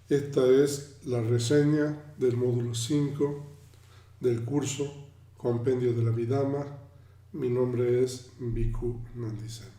Esta es la reseña del módulo 5 del curso Compendio de la Abhidhamma. Mi nombre es Bhikkhu Nandisena.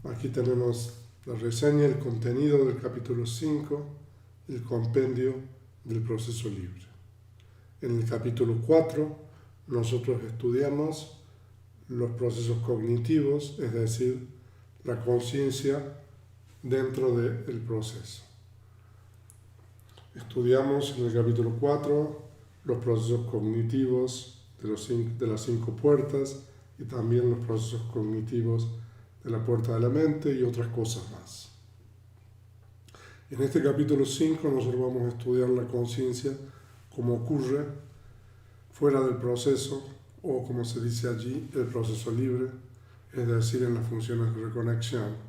Aquí tenemos la reseña, el contenido del capítulo 5, el compendio del proceso libre. En el capítulo 4 nosotros estudiamos los procesos cognitivos, es decir, la conciencia dentro del proceso. Estudiamos en el capítulo 4 los procesos cognitivos de las 5 puertas y también los procesos cognitivos de la puerta de la mente y otras cosas más. En este capítulo 5 nosotros vamos a estudiar la conciencia como ocurre fuera del proceso, o como se dice allí, el proceso libre, es decir, en las funciones de reconexión.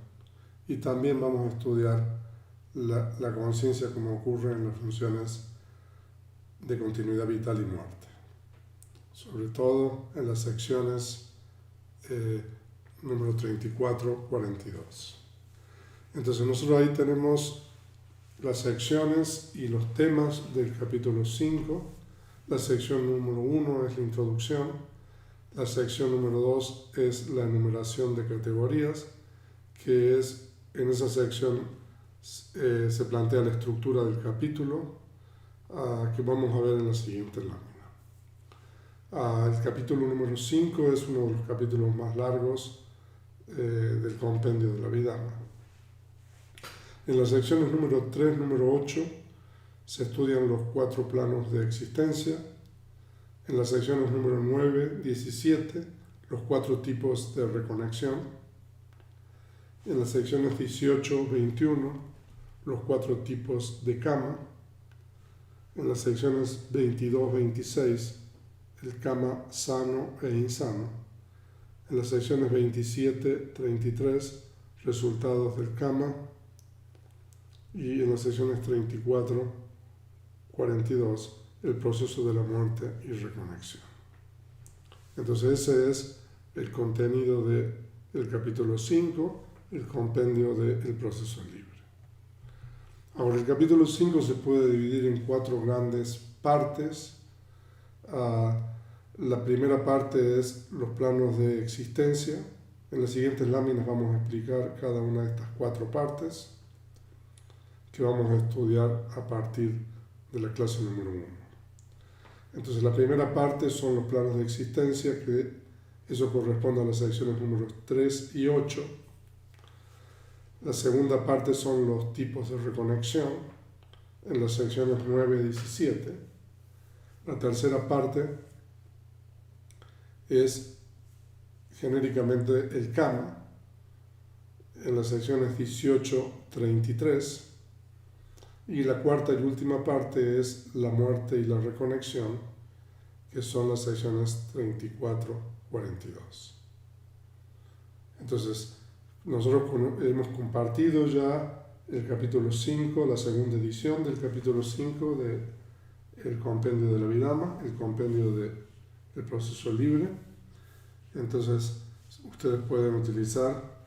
Y también vamos a estudiar la conciencia como ocurre en las funciones de continuidad vital y muerte, sobre todo en las secciones número 34-42. Entonces nosotros ahí tenemos las secciones y los temas del capítulo 5. La sección número 1 es la introducción, la sección número 2 es la enumeración de categorías, que es, en esa sección se plantea la estructura del capítulo, que vamos a ver en la siguiente lámina. El capítulo número 5 es uno de los capítulos más largos del compendio de la Abhidhamma. En las secciones número 3, número 8, se estudian los 4 planos de existencia. En las secciones número 9, 17, los 4 tipos de reconexión. En las secciones 18, 21, los 4 tipos de kama. En las secciones 22, 26, el kama sano e insano. En las secciones 27, 33, resultados del kama. Y en las secciones 34, 42, el proceso de la muerte y reconexión. Entonces ese es el contenido del capítulo 5, el compendio del proceso libre. Ahora, el capítulo 5 se puede dividir en 4 grandes partes. La primera parte es los planos de existencia. En las siguientes láminas vamos a explicar cada una de estas 4 partes que vamos a estudiar a partir de la clase número 1. Entonces, la primera parte son los planos de existencia, que eso corresponde a las secciones números 3 y 8. La segunda parte son los tipos de reconexión, en las secciones 9 y 17. La tercera parte es genéricamente el kama, en las secciones 18-33. Y la cuarta y última parte es la muerte y la reconexión, que son las secciones 34-42. Entonces, nosotros hemos compartido ya el capítulo 5, la segunda edición del capítulo 5 del compendio de la Abhidhamma, el compendio del proceso libre. Entonces, ustedes pueden utilizar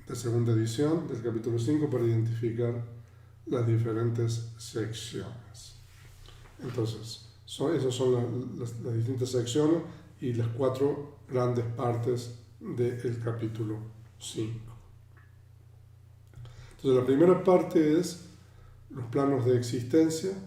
la segunda edición del capítulo 5 para identificar las diferentes secciones. Entonces, esas son las distintas secciones y las 4 grandes partes del capítulo 5. Entonces, la primera parte es los planos de existencia.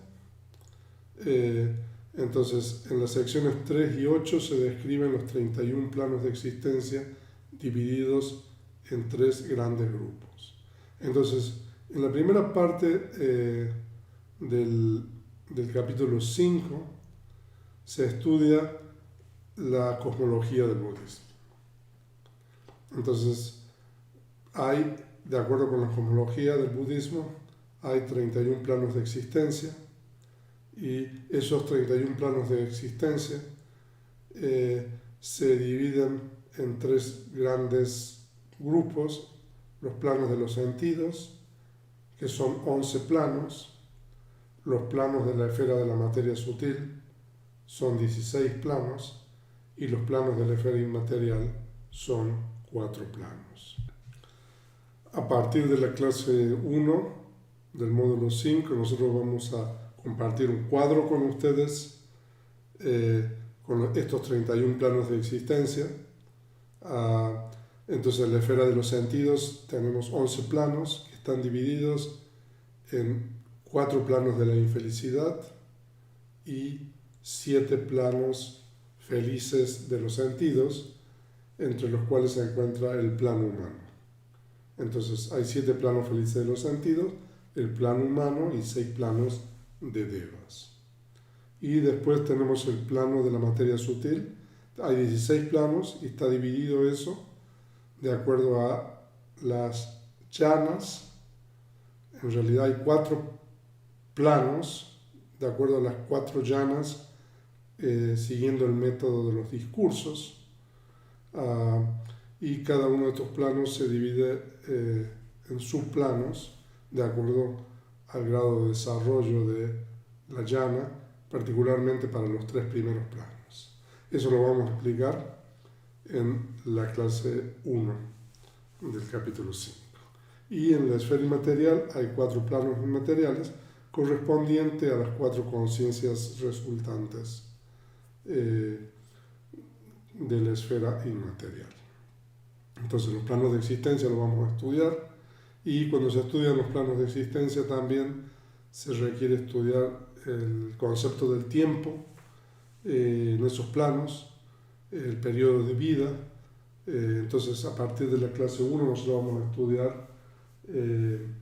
Entonces, en las secciones 3 y 8 se describen los 31 planos de existencia divididos en 3 grandes grupos. Entonces, en la primera parte del capítulo 5 se estudia la cosmología del budismo. Entonces, de acuerdo con la cosmología del budismo, hay 31 planos de existencia, y esos 31 planos de existencia se dividen en 3 grandes grupos: los planos de los sentidos, que son 11 planos; los planos de la esfera de la materia sutil, son 16 planos; y los planos de la esfera inmaterial son 4 planos. a partir de la clase 1 del módulo 5, nosotros vamos a compartir un cuadro con ustedes con estos 31 planos de existencia. Entonces, en la esfera de los sentidos tenemos 11 planos que están divididos en 4 planos de la infelicidad y 7 planos felices de los sentidos, entre los cuales se encuentra el plano humano. Entonces, hay 7 planos felices de los sentidos, el plano humano y 6 planos de devas. Y después tenemos el plano de la materia sutil. Hay 16 planos y está dividido eso de acuerdo a las llanas. En realidad hay 4 planos de acuerdo a las 4 llanas, siguiendo el método de los discursos. Y cada uno de estos planos se divide en subplanos de acuerdo al grado de desarrollo de la llana, particularmente para los 3 primeros planos. Eso lo vamos a explicar en la clase 1 del capítulo 5. Y en la esfera inmaterial hay 4 planos inmateriales correspondientes a las 4 conciencias resultantes de la esfera inmaterial. Entonces, los planos de existencia los vamos a estudiar, y cuando se estudian los planos de existencia también se requiere estudiar el concepto del tiempo en esos planos, el periodo de vida. Entonces, a partir de la clase 1 nosotros vamos a estudiar el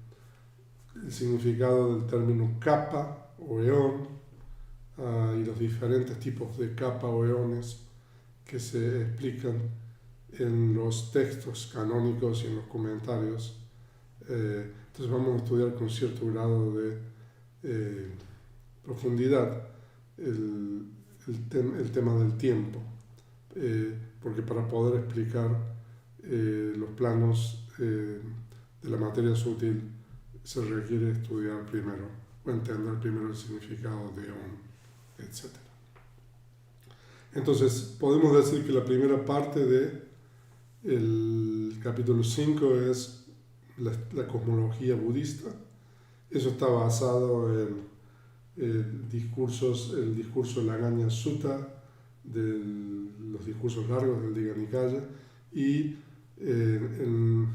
significado del término capa o eón y los diferentes tipos de capa o eones que se explican en los textos canónicos y en los comentarios. Entonces vamos a estudiar con cierto grado de profundidad el tema del tiempo, porque para poder explicar los planos de la materia sutil se requiere estudiar primero o entender primero el significado de eón, etc. Entonces podemos decir que la primera parte del capítulo 5 es la cosmología budista. Eso está basado en el discurso de la Agaña Sutta, de los discursos largos del Digha Nikaya, y en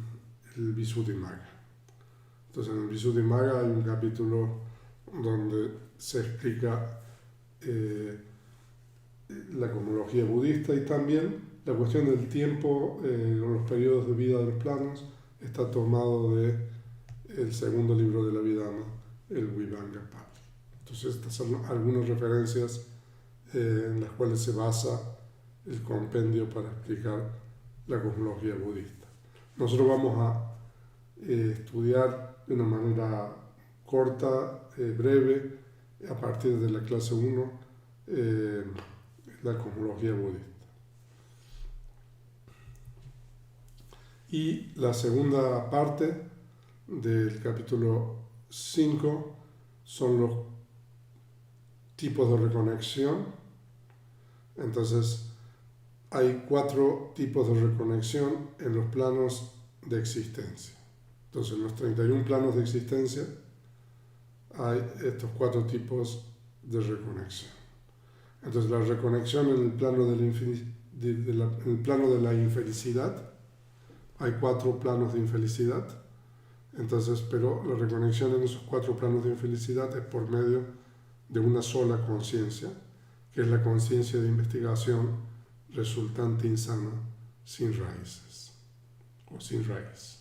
el Visuddhimagga. Entonces, en el Visuddhimagga hay un capítulo donde se explica la cosmología budista, y también la cuestión del tiempo o los periodos de vida de los planos está tomado del segundo libro de la Abhidhamma, el Vibhanga Pali. Entonces, estas son algunas referencias en las cuales se basa el compendio para explicar la cosmología budista. Nosotros vamos a estudiar de una manera corta, breve, a partir de la clase 1, la cosmología budista. Y la segunda parte del capítulo 5 son los tipos de reconexión. Entonces, hay 4 tipos de reconexión en los planos de existencia. Entonces, en los 31 planos de existencia hay estos 4 tipos de reconexión. Entonces, la reconexión en el plano de la infelicidad, hay 4 planos de infelicidad. Entonces, pero la reconexión en esos 4 planos de infelicidad es por medio de una sola conciencia, que es la conciencia de investigación resultante insana, sin raíces o sin raíz.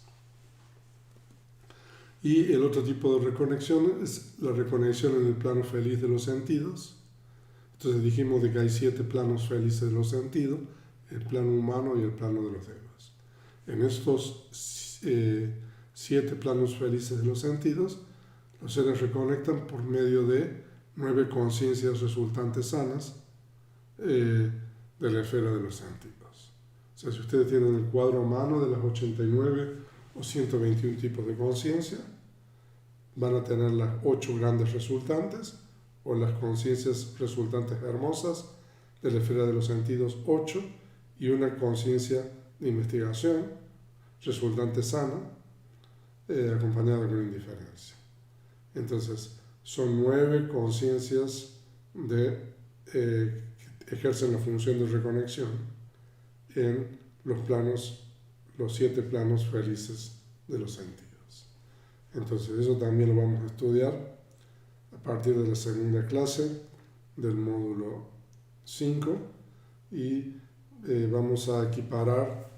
Y el otro tipo de reconexión es la reconexión en el plano feliz de los sentidos. Entonces dijimos de que hay 7 planos felices de los sentidos, el plano humano y el plano de los devas. En estos 7 planos felices de los sentidos, los seres reconectan por medio de 9 conciencias resultantes sanas de la esfera de los sentidos. O sea, si ustedes tienen el cuadro a mano de las 89 o 121 tipos de conciencia, van a tener las 8 grandes resultantes, o las conciencias resultantes hermosas de la esfera de los sentidos 8, y una conciencia de investigación resultante sana, acompañada con indiferencia. Entonces, son 9 conciencias que ejercen la función de reconexión en los 7 planos felices de los sentidos. Entonces, eso también lo vamos a estudiar a partir de la segunda clase del módulo 5 y vamos a equiparar,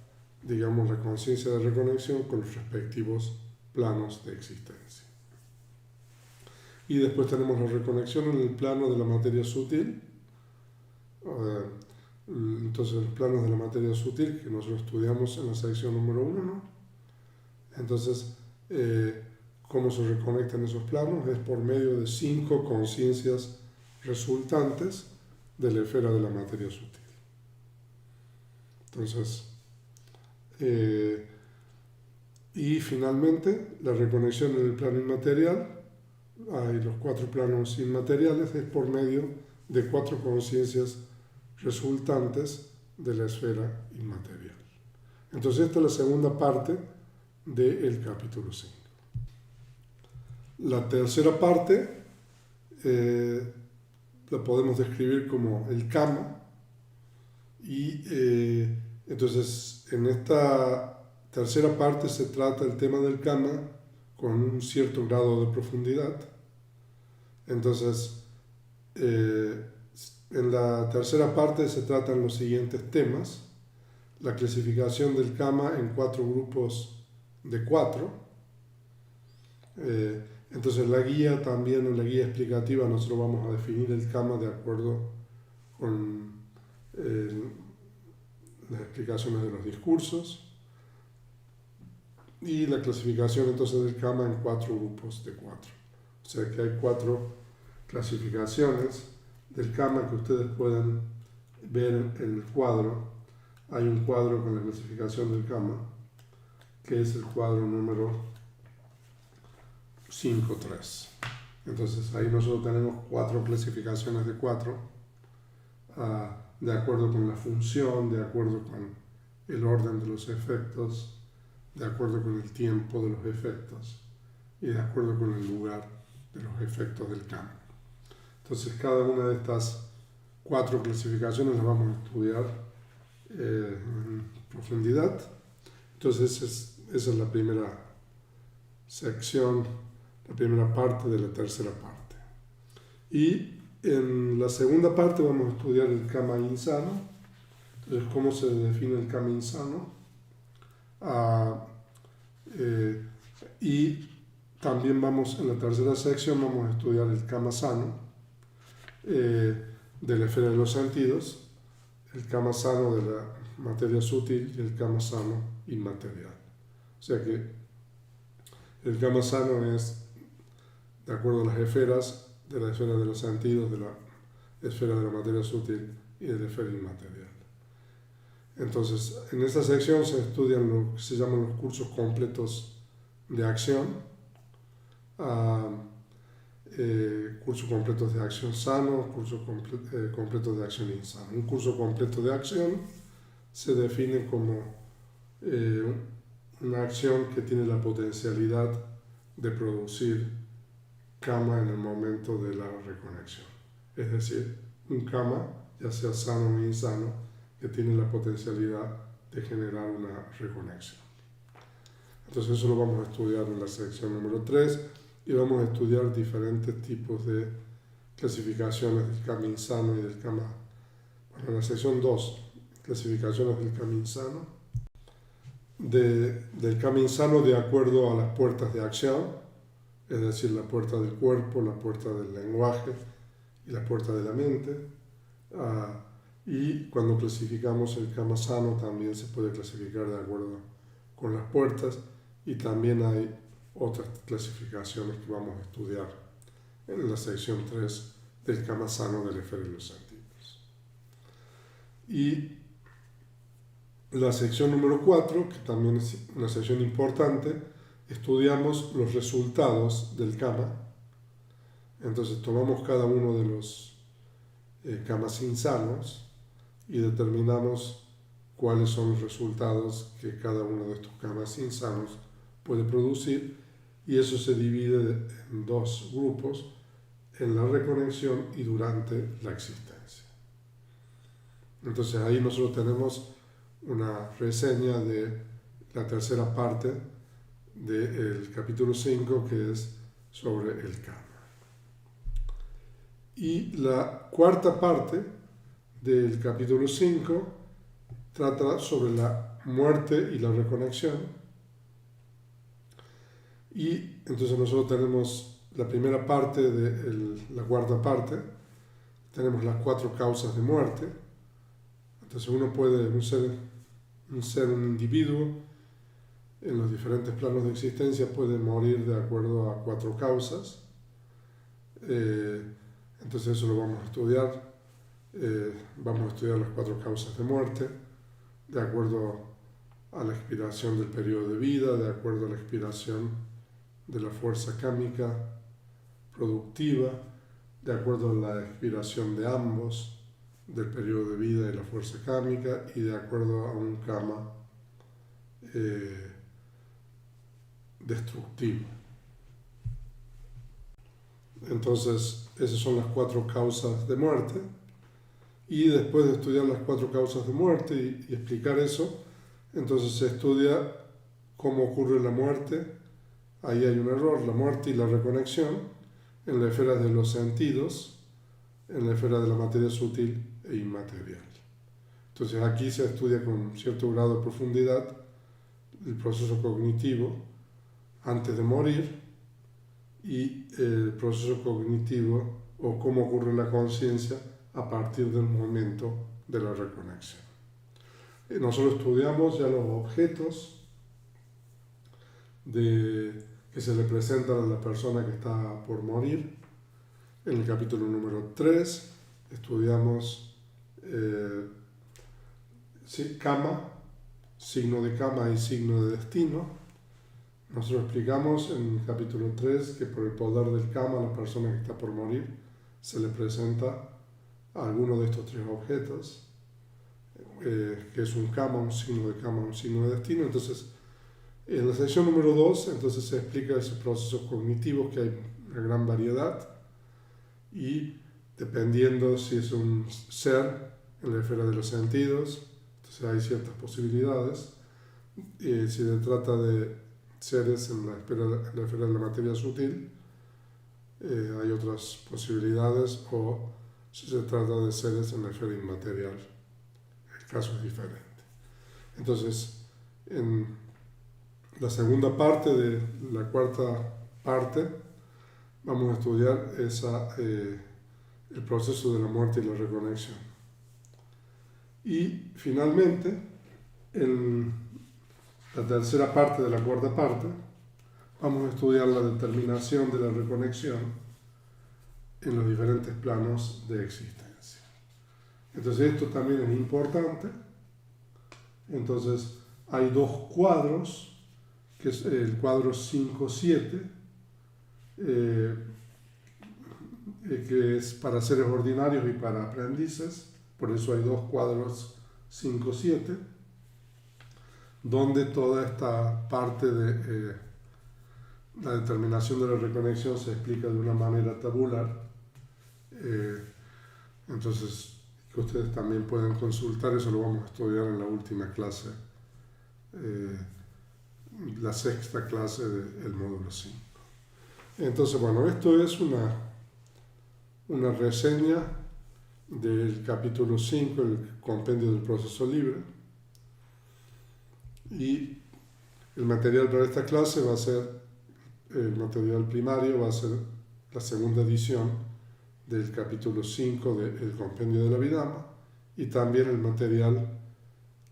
digamos, la conciencia de reconexión con los respectivos planos de existencia. Y después tenemos la reconexión en el plano de la materia sutil. Entonces, los planos de la materia sutil que nosotros estudiamos en la sección número 1, ¿no? Entonces, ¿cómo se reconectan esos planos? Es por medio de 5 conciencias resultantes de la esfera de la materia sutil. Entonces, y finalmente, la reconexión en el plano inmaterial, hay los 4 planos inmateriales, es por medio de 4 conciencias resultantes de la esfera inmaterial. Entonces, esta es la segunda parte del capítulo 5. La tercera parte la podemos describir como el kama, y entonces en esta tercera parte se trata el tema del kama con un cierto grado de profundidad. Entonces, en la tercera parte se tratan los siguientes temas: la clasificación del kama en 4 grupos de 4. Entonces, la guía también, en la guía explicativa, nosotros vamos a definir el kama de acuerdo con las explicaciones de los discursos, y la clasificación entonces del kama en 4 grupos de 4. O sea que hay 4 clasificaciones del kama que ustedes pueden ver en el cuadro. Hay un cuadro con la clasificación del kama, que es el cuadro número 5.3. Entonces ahí nosotros tenemos 4 clasificaciones de 4, de acuerdo con la función, de acuerdo con el orden de los efectos, de acuerdo con el tiempo de los efectos y de acuerdo con el lugar de los efectos del kama. Entonces, cada una de estas 4 clasificaciones las vamos a estudiar en profundidad. Entonces, esa es la primera sección, la primera parte de la tercera parte. Y en la segunda parte vamos a estudiar el kama insano. Entonces, ¿cómo se define el kama insano? Y también en la tercera sección vamos a estudiar el kama sano de la esfera de los sentidos, el kama sano de la materia sutil y el kama sano inmaterial. O sea que el kama sano es de acuerdo a las esferas de la esfera de los sentidos, de la esfera de la materia sutil y de la esfera inmaterial. Entonces, en esta sección se estudian lo que se llaman los cursos completos de acción, cursos completos de acción sano, cursos completos de acción insano. Un curso completo de acción se define como una acción que tiene la potencialidad de producir kama en el momento de la reconexión. Es decir, un kama, ya sea sano o insano, que tiene la potencialidad de generar una reconexión. Entonces eso lo vamos a estudiar en la sección número 3 y vamos a estudiar diferentes tipos de clasificaciones del kama insano y del kama... Bueno, en la sección 2, clasificaciones del kama insano. Del kama insano de acuerdo a las puertas de acción, es decir, la puerta del cuerpo, la puerta del lenguaje y la puerta de la mente. Y cuando clasificamos el kama sano también se puede clasificar de acuerdo con las puertas, y también hay otras clasificaciones que vamos a estudiar en la sección 3 del kama sano de la esfera de los sentidos. Y la sección número 4, que también es una sección importante, estudiamos los resultados del kama. Entonces tomamos cada uno de los kamas insanos y determinamos cuáles son los resultados que cada uno de estos kamas insanos puede producir, y eso se divide en dos grupos, en la reconexión y durante la existencia. Entonces ahí nosotros tenemos una reseña de la tercera parte del capítulo 5, que es sobre el karma. Y la cuarta parte del capítulo 5 trata sobre la muerte y la reconexión. Y entonces nosotros tenemos la primera parte de la cuarta parte, tenemos las 4 causas de muerte. Entonces uno puede, un individuo, en los diferentes planos de existencia puede morir de acuerdo a 4 causas. Entonces eso lo vamos a estudiar. Vamos a estudiar las 4 causas de muerte, de acuerdo a la expiración del periodo de vida, de acuerdo a la expiración de la fuerza kámica productiva, de acuerdo a la expiración de ambos, del periodo de vida y la fuerza kámica, y de acuerdo a un karma destructivo. Entonces, esas son las 4 causas de muerte. Y después de estudiar las 4 causas de muerte y explicar eso, entonces se estudia cómo ocurre la muerte. Ahí hay un error, la muerte y la reconexión en la esfera de los sentidos, en la esfera de la materia sutil e inmaterial. Entonces aquí se estudia con cierto grado de profundidad el proceso cognitivo antes de morir y el proceso cognitivo o cómo ocurre la conciencia a partir del momento de la reconexión. Nosotros estudiamos ya los objetos que se le presentan a la persona que está por morir. En el capítulo número 3 estudiamos karma, signo de karma y signo de destino. Nosotros explicamos en el capítulo 3 que por el poder del karma a la persona que está por morir se le presenta alguno de estos 3 objetos, que es un karma, un signo de karma, un signo de destino. Entonces, en la sección número 2, entonces se explica ese proceso cognitivo, que hay una gran variedad, y dependiendo si es un ser en la esfera de los sentidos, entonces hay ciertas posibilidades. Si se trata de seres en la esfera de la materia sutil, hay otras posibilidades, o si se trata de seres en la esfera inmaterial, el caso es diferente. Entonces, en la segunda parte de la cuarta parte, vamos a estudiar el proceso de la muerte y la reconexión. Y finalmente, en la tercera parte de la cuarta parte, vamos a estudiar la determinación de la reconexión en los diferentes planos de existencia. Entonces esto también es importante. Entonces hay 2 cuadros, que es el cuadro 5-7, que es para seres ordinarios y para aprendices. Por eso hay 2 cuadros 5-7, donde toda esta parte de la determinación de la reconexión se explica de una manera tabular. Entonces, que ustedes también pueden consultar, eso lo vamos a estudiar en la última clase, la sexta clase del módulo 5. Entonces, bueno, esto es una reseña del capítulo 5, el compendio del proceso libre. Y el material para esta clase va a ser, el material primario va a ser la segunda edición del capítulo 5 del compendio de la Abhidhamma, y también el material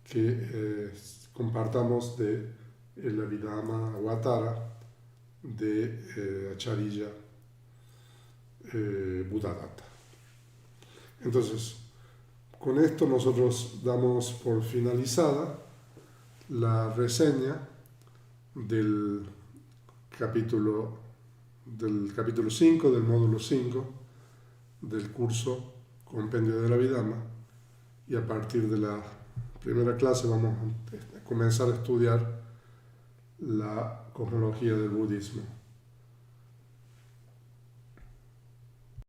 que compartamos de el Abhidhamma Avatara de Acharya Buddhadatta. Entonces, con esto nosotros damos por finalizada la reseña del capítulo 5, del módulo 5, del curso Compendio de la Abhidhamma, y a partir de la primera clase vamos a comenzar a estudiar la cosmología del budismo.